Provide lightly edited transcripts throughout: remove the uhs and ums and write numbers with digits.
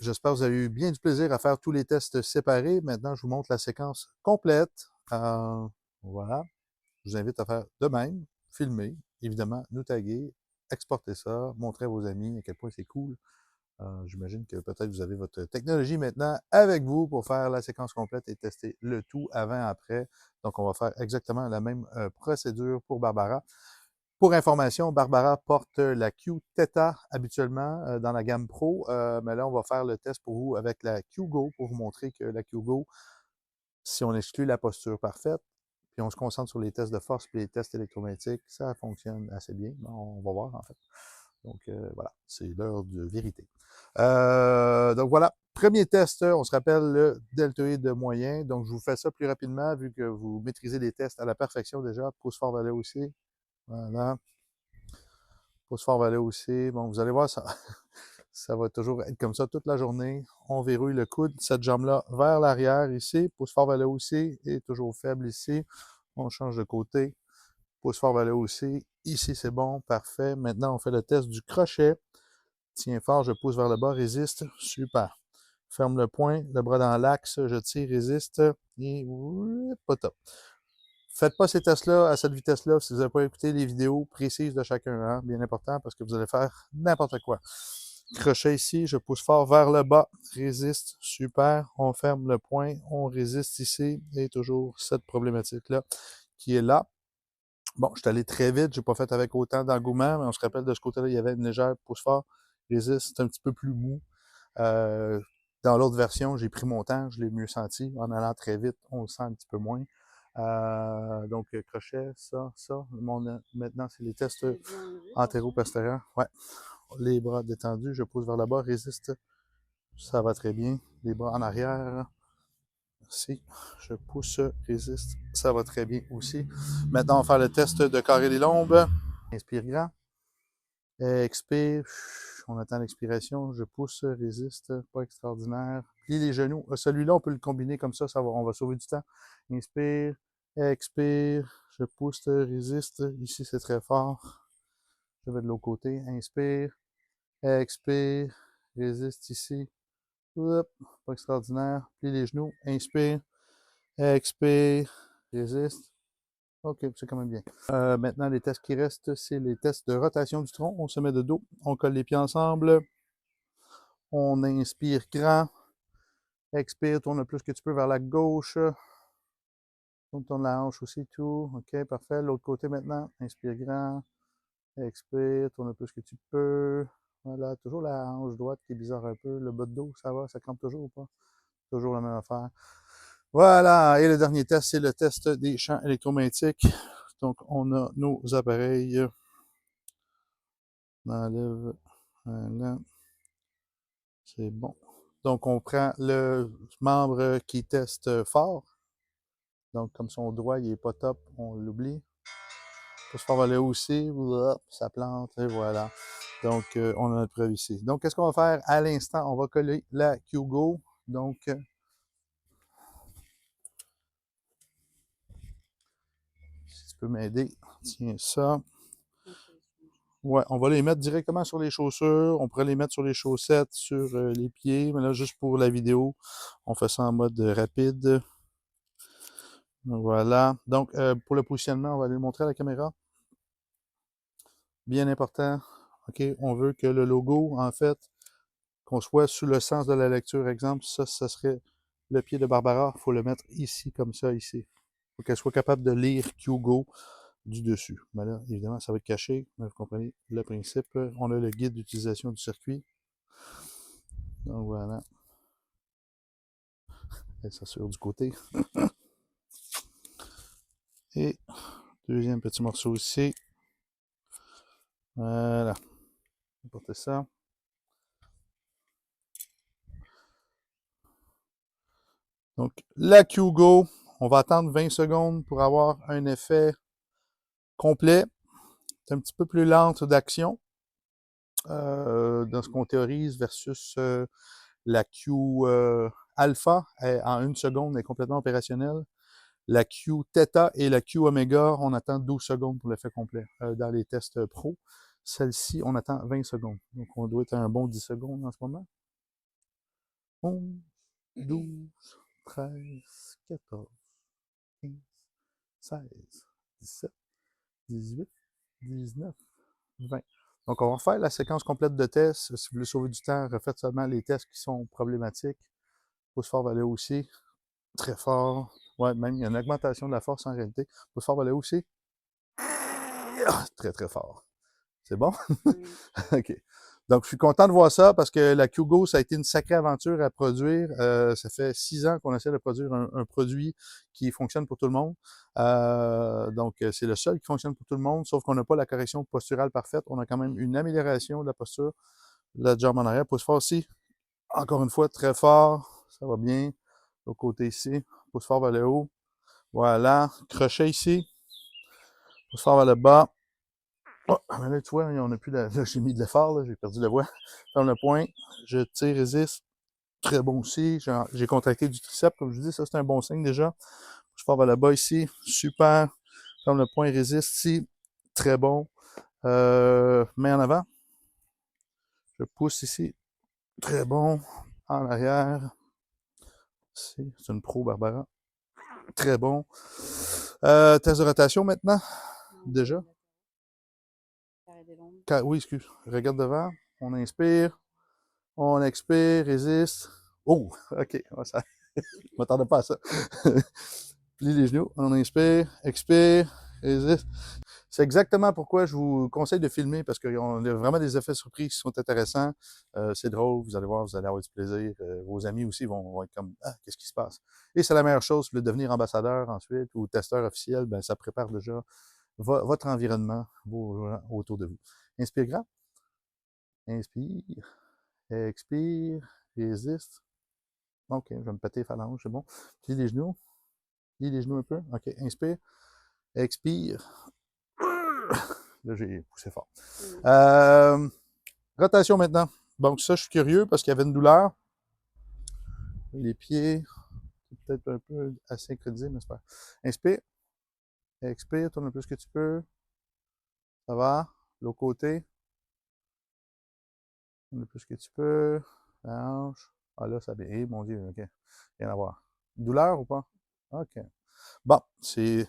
J'espère que vous avez eu bien du plaisir à faire tous les tests séparés. Maintenant, je vous montre la séquence complète. Voilà. Je vous invite à faire de même, filmer, évidemment, nous taguer, exporter ça, montrer à vos amis à quel point c'est cool. J'imagine que peut-être vous avez votre technologie maintenant avec vous pour faire la séquence complète et tester le tout avant-après. Donc, on va faire exactement la même procédure pour Barbara. Pour information, Barbara porte la Q Theta habituellement dans la gamme Pro, mais là, on va faire le test pour vous avec la Q Go pour vous montrer que la Q Go, si on exclut la posture parfaite, puis on se concentre sur les tests de force puis les tests électromagnétiques, ça fonctionne assez bien. On va voir, en fait. Donc, voilà, c'est l'heure de vérité. Donc, voilà. Premier test, on se rappelle le deltoïde moyen. Donc, je vous fais ça plus rapidement vu que vous maîtrisez les tests à la perfection déjà. Pouce fort vers le haut aussi. Voilà. Pouce fort vers le haut aussi. Bon, vous allez voir, ça, ça va toujours être comme ça toute la journée. On verrouille le coude, cette jambe-là vers l'arrière ici. Pouce fort vers le haut aussi. Et toujours faible ici. On change de côté. Pouce fort vers le haut aussi. Ici, c'est bon. Parfait. Maintenant, on fait le test du crochet. Tiens fort, je pousse vers le bas, résiste. Super. Ferme le poing, le bras dans l'axe, je tire, résiste. Et pas top. Faites pas ces tests-là à cette vitesse-là si vous n'avez pas écouté les vidéos précises de chacun. Hein? Bien important parce que vous allez faire n'importe quoi. Crochet ici, je pousse fort vers le bas, résiste, super. On ferme le poing, on résiste ici. Et toujours cette problématique-là qui est là. Bon, je suis allé très vite, j'ai pas fait avec autant d'engouement, mais on se rappelle de ce côté-là, il y avait une légère pouce fort, résiste, c'est un petit peu plus mou. Euh, dans l'autre version, j'ai pris mon temps, je l'ai mieux senti. En allant très vite, on le sent un petit peu moins. Donc, crochet, ça. Maintenant, c'est les tests antéro-postérieurs. Ouais. Les bras détendus, je pousse vers le bas, résiste. Ça va très bien. Les bras en arrière. Si je pousse, résiste, ça va très bien aussi. Maintenant, on va faire le test de carré des lombes. Inspire grand. Expire. On attend l'expiration. Je pousse, résiste, pas extraordinaire. Plie les genoux. Celui-là, on peut le combiner comme ça, on va sauver du temps. Inspire, expire, je pousse, résiste. Ici, c'est très fort. Je vais de l'autre côté. Inspire, expire, résiste ici. Oups, pas extraordinaire. Plie les genoux. Inspire, expire, résiste. OK, c'est quand même bien. Maintenant, les tests qui restent, c'est les tests de rotation du tronc. On se met de dos, on colle les pieds ensemble, on inspire grand, expire, tourne le plus que tu peux vers la gauche, tourne la hanche aussi, tout. OK, parfait. L'autre côté maintenant, inspire grand, expire, tourne le plus que tu peux. Voilà, toujours la hanche droite qui est bizarre un peu. Le bas de dos, ça va, ça campe toujours ou pas? Toujours la même affaire. Voilà, et le dernier test, c'est le test des champs électromagnétiques. Donc, on a nos appareils. On enlève. Voilà. C'est bon. Donc, on prend le membre qui teste fort. Donc, comme son doigt, il n'est pas top, on l'oublie. Pouce fort vers le haut aussi. Hop, ça plante, et voilà. Donc, on a notre preuve ici. Donc, qu'est-ce qu'on va faire à l'instant? On va coller la QGO. Donc, si tu peux m'aider, tiens ça. Ouais, on va les mettre directement sur les chaussures. On pourrait les mettre sur les chaussettes, sur les pieds. Mais là, juste pour la vidéo, on fait ça en mode rapide. Voilà. Donc, pour le positionnement, on va aller le montrer à la caméra. Bien important. OK, on veut que le logo, en fait, qu'on soit sous le sens de la lecture. Exemple, ça serait le pied de Barbara. Il faut le mettre ici, comme ça, ici. Il faut qu'elle soit capable de lire QGO du dessus. Mais là, évidemment, ça va être caché, mais vous comprenez le principe. On a le guide d'utilisation du circuit. Donc voilà. Elle s'assure du côté. Et deuxième petit morceau ici. Voilà. On va porter ça. Donc, la QGO, on va attendre 20 secondes pour avoir un effet complet. C'est un petit peu plus lente d'action dans ce qu'on théorise versus la Q alpha en une seconde est complètement opérationnelle. La Q theta et la Q oméga, on attend 12 secondes pour l'effet complet dans les tests pro. Celle-ci, on attend 20 secondes. Donc, on doit être à un bon 10 secondes en ce moment. 11, 12, 13, 14, 15, 16, 17, 18, 19, 20. Donc, on va refaire la séquence complète de tests. Si vous voulez sauver du temps, refaites seulement les tests qui sont problématiques. Pouce fort vers le haut aussi. Très fort. Ouais, même, il y a une augmentation de la force en réalité. Pouce fort vers le haut aussi. Très, très fort. C'est bon? OK. Donc, je suis content de voir ça parce que la QGO, ça a été une sacrée aventure à produire. Ça fait 6 ans qu'on essaie de produire un produit qui fonctionne pour tout le monde. Donc, c'est le seul qui fonctionne pour tout le monde, sauf qu'on n'a pas la correction posturale parfaite. On a quand même une amélioration de la posture. La jambe en arrière, pouce fort ici. Encore une fois, très fort. Ça va bien. L'autre côté ici. Pouce fort vers le haut. Voilà. Crochet ici. Pouce fort vers le bas. Oh, mais là, tu vois, on a plus là, j'ai mis de l'effort, là, j'ai perdu la voix. Ferme le point, je tire, résiste. Très bon aussi. J'ai contracté du triceps, comme je vous dis, ça c'est un bon signe déjà. Je pars vers le bas ici. Super. Ferme le point, résiste ici. Très bon. Main en avant. Je pousse ici. Très bon. En arrière. C'est une pro, Barbara. Très bon. Test de rotation maintenant. Déjà. Oui, excuse. Regarde devant. On inspire. On expire, résiste. Oh, OK. Ça, je ne m'attendais pas à ça. Plie les genoux. On inspire, expire, résiste. C'est exactement pourquoi je vous conseille de filmer parce qu'on a vraiment des effets surpris qui sont intéressants. C'est drôle, vous allez voir, vous allez avoir du plaisir. Vos amis aussi vont être comme ah, qu'est-ce qui se passe? Et c'est la meilleure chose, le devenir ambassadeur ensuite ou testeur officiel, ben, ça prépare déjà votre environnement autour de vous. Inspire grand. Inspire. Expire. Résiste. OK, je vais me péter les phalanges, c'est bon. Plie les genoux. Plie les genoux un peu. OK, inspire. Expire. Là, j'ai poussé fort. Rotation maintenant. Donc ça, je suis curieux parce qu'il y avait une douleur. Les pieds, c'est peut-être un peu asynchronisé, mais c'est pas. Inspire. Expire, tourne un peu ce que tu peux. Ça va. L'autre côté. Tourne un peu ce que tu peux. La hanche. Ah là, ça bien. Mon Dieu, OK. Rien à voir. Douleur ou pas? OK. Bon, ce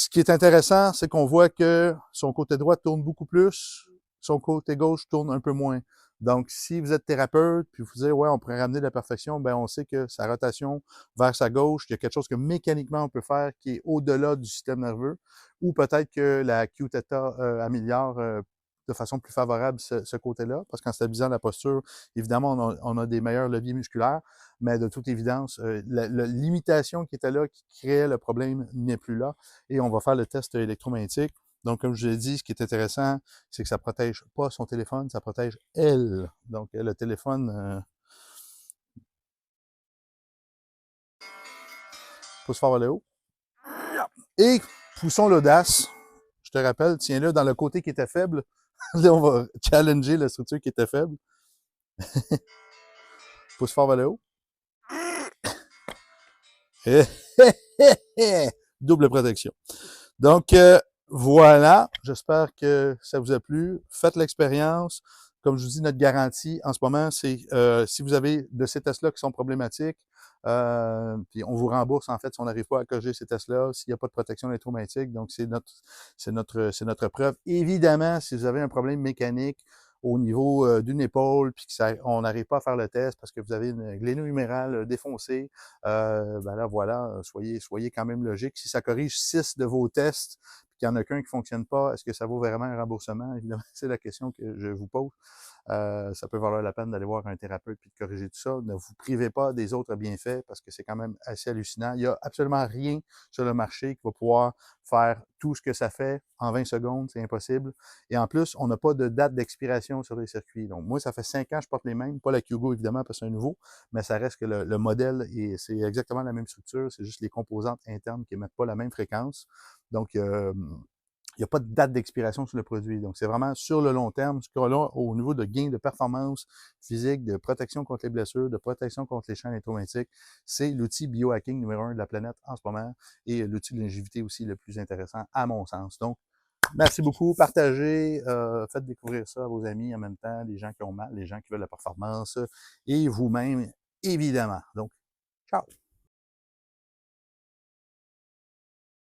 qui est intéressant, c'est qu'on voit que son côté droit tourne beaucoup plus, son côté gauche tourne un peu moins. Donc, si vous êtes thérapeute, puis vous dites, ouais, on pourrait ramener de la perfection, ben on sait que sa rotation vers sa gauche, il y a quelque chose que mécaniquement on peut faire qui est au-delà du système nerveux, ou peut-être que la Q-Theta améliore de façon plus favorable ce côté-là, parce qu'en stabilisant la posture, évidemment, on a des meilleurs leviers musculaires, mais de toute évidence, la limitation qui était là, qui créait le problème, n'est plus là. Et on va faire le test électromagnétique. Donc, comme je l'ai dit, ce qui est intéressant, c'est que ça ne protège pas son téléphone, ça protège elle. Donc, le téléphone, pouce fort vers le haut. Et poussons l'audace. Je te rappelle, tiens-le dans le côté qui était faible. Là, on va challenger la structure qui était faible. Pouce fort vers le haut. Double protection. Donc, voilà. J'espère que ça vous a plu. Faites l'expérience. Comme je vous dis, notre garantie en ce moment, c'est si vous avez de ces tests-là qui sont problématiques, puis on vous rembourse en fait si on n'arrive pas à corriger ces tests-là, s'il n'y a pas de protection électromagnétique. Donc, c'est notre preuve. Évidemment, si vous avez un problème mécanique au niveau d'une épaule, puis on n'arrive pas à faire le test parce que vous avez une gléno-humérale défoncée, ben là, voilà, soyez quand même logique. Si ça corrige 6 de vos tests, puis qu'il n'y en a qu'un qui ne fonctionne pas, est-ce que ça vaut vraiment un remboursement? Évidemment, c'est la question que je vous pose. Ça peut valoir la peine d'aller voir un thérapeute puis de corriger tout ça. Ne vous privez pas des autres bienfaits parce que c'est quand même assez hallucinant. Il n'y a absolument rien sur le marché qui va pouvoir faire tout ce que ça fait en 20 secondes. C'est impossible. Et en plus, on n'a pas de date d'expiration sur les circuits. Donc, moi, ça fait 5 ans que je porte les mêmes. Pas la QGO, évidemment, parce que c'est un nouveau, mais ça reste que le modèle, c'est exactement la même structure. C'est juste les composantes internes qui n'émettent pas la même fréquence. Donc, il n'y a pas de date d'expiration sur le produit. Donc, c'est vraiment sur le long terme, ce qu'on a au niveau de gain de performance physique, de protection contre les blessures, de protection contre les champs électromagnétiques. C'est l'outil biohacking numéro 1 de la planète en ce moment et l'outil de longévité aussi le plus intéressant à mon sens. Donc, merci beaucoup. Partagez, faites découvrir ça à vos amis en même temps, les gens qui ont mal, les gens qui veulent la performance et vous-même. évidemment. Donc, ciao!